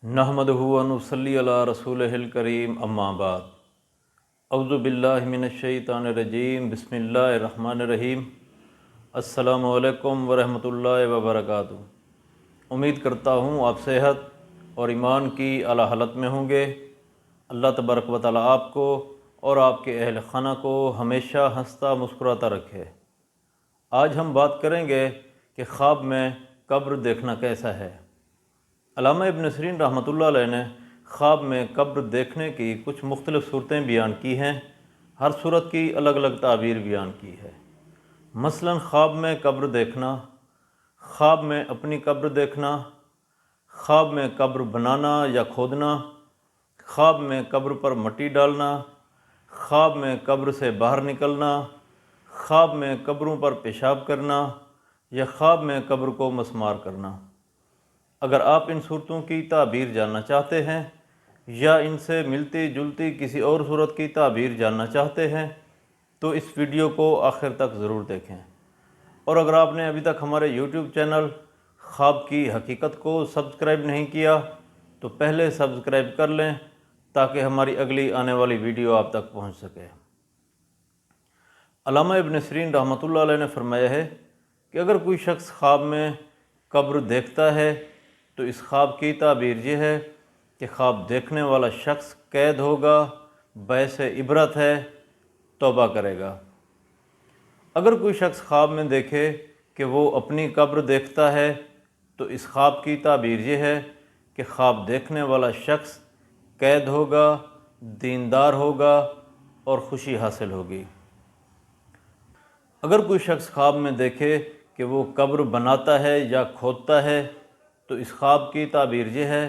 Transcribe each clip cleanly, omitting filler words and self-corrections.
نحمدہ و نصلی علی رسولہ الکریم اما بعد اعوذ باللہ من الشیطان الرجیم بسم اللہ الرحمن الرحیم السلام علیکم ورحمۃ اللہ وبرکاتہ۔ امید کرتا ہوں آپ صحت اور ایمان کی اعلیٰ حالت میں ہوں گے۔ اللہ تبارک و تعالیٰ آپ کو اور آپ کے اہل خانہ کو ہمیشہ ہنستا مسکراتا رکھے۔ آج ہم بات کریں گے کہ خواب میں قبر دیکھنا کیسا ہے۔ علامہ ابن سیرین رحمۃ اللہ علیہ نے خواب میں قبر دیکھنے کی کچھ مختلف صورتیں بیان کی ہیں۔ ہر صورت کی الگ الگ تعبیر بیان کی ہے۔ مثلاً خواب میں قبر دیکھنا، خواب میں اپنی قبر دیکھنا، خواب میں قبر بنانا یا کھودنا، خواب میں قبر پر مٹی ڈالنا، خواب میں قبر سے باہر نکلنا، خواب میں قبروں پر پیشاب کرنا یا خواب میں قبر کو مسمار کرنا۔ اگر آپ ان صورتوں کی تعبیر جاننا چاہتے ہیں یا ان سے ملتی جلتی کسی اور صورت کی تعبیر جاننا چاہتے ہیں تو اس ویڈیو کو آخر تک ضرور دیکھیں۔ اور اگر آپ نے ابھی تک ہمارے یوٹیوب چینل خواب کی حقیقت کو سبسکرائب نہیں کیا تو پہلے سبسکرائب کر لیں تاکہ ہماری اگلی آنے والی ویڈیو آپ تک پہنچ سکے۔ علامہ ابن سیرین رحمۃ اللہ علیہ نے فرمایا ہے کہ اگر کوئی شخص خواب میں قبر دیکھتا ہے تو اس خواب کی تعبیر یہ ہے کہ خواب دیکھنے والا شخص قید ہوگا، باعث عبرت ہے، توبہ کرے گا۔ اگر کوئی شخص خواب میں دیکھے کہ وہ اپنی قبر دیکھتا ہے تو اس خواب کی تعبیر یہ ہے کہ خواب دیکھنے والا شخص قید ہوگا، دیندار ہوگا اور خوشی حاصل ہوگی۔ اگر کوئی شخص خواب میں دیکھے کہ وہ قبر بناتا ہے یا کھودتا ہے تو اس خواب کی تعبیر یہ ہے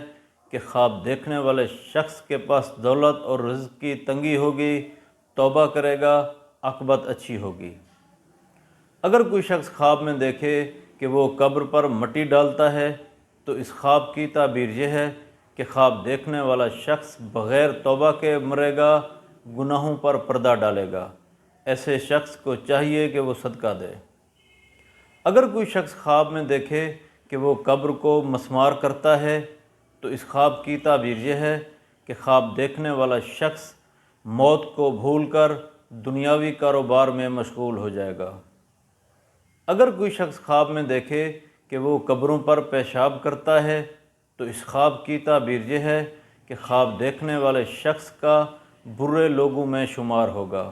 کہ خواب دیکھنے والے شخص کے پاس دولت اور رزق کی تنگی ہوگی، توبہ کرے گا، عاقبت اچھی ہوگی۔ اگر کوئی شخص خواب میں دیکھے کہ وہ قبر پر مٹی ڈالتا ہے تو اس خواب کی تعبیر یہ ہے کہ خواب دیکھنے والا شخص بغیر توبہ کے مرے گا، گناہوں پر پردہ ڈالے گا۔ ایسے شخص کو چاہیے کہ وہ صدقہ دے۔ اگر کوئی شخص خواب میں دیکھے کہ وہ قبر کو مسمار کرتا ہے تو اس خواب کی تعبیر یہ ہے کہ خواب دیکھنے والا شخص موت کو بھول کر دنیاوی کاروبار میں مشغول ہو جائے گا۔ اگر کوئی شخص خواب میں دیکھے کہ وہ قبروں پر پیشاب کرتا ہے تو اس خواب کی تعبیر یہ ہے کہ خواب دیکھنے والے شخص کا برے لوگوں میں شمار ہوگا۔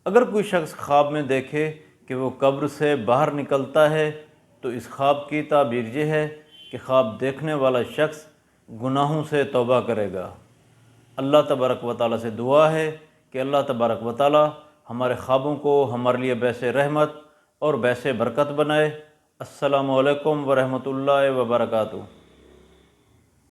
اگر کوئی شخص خواب میں دیکھے کہ وہ قبر سے باہر نکلتا ہے تو اس خواب کی تعبیر یہ ہے کہ خواب دیکھنے والا شخص گناہوں سے توبہ کرے گا۔ اللہ تبارک و تعالیٰ سے دعا ہے کہ اللہ تبارک و تعالیٰ ہمارے خوابوں کو ہمارے لیے باعث رحمت اور باعث برکت بنائے۔ السلام علیکم ورحمۃ اللہ وبرکاتہ۔